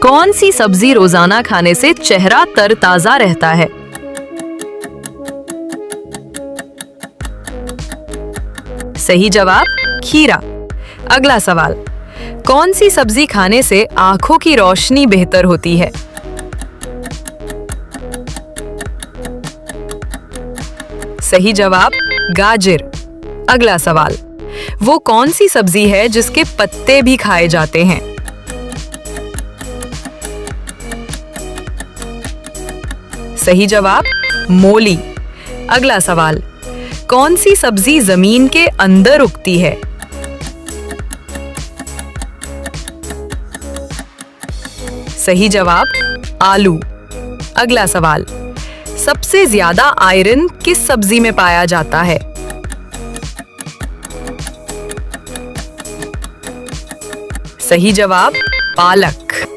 कौन सी सब्जी रोजाना खाने से चेहरा तरताजा रहता है? सही जवाब खीरा। अगला सवाल, कौन सी सब्जी खाने से आंखों की रोशनी बेहतर होती है? सही जवाब गाजर। अगला सवाल, वो कौन सी सब्जी है जिसके पत्ते भी खाए जाते हैं? सही जवाब मूली। अगला सवाल, कौन सी सब्जी जमीन के अंदर उगती है? सही जवाब आलू। अगला सवाल, सबसे ज्यादा आयरन किस सब्जी में पाया जाता है? सही जवाब पालक।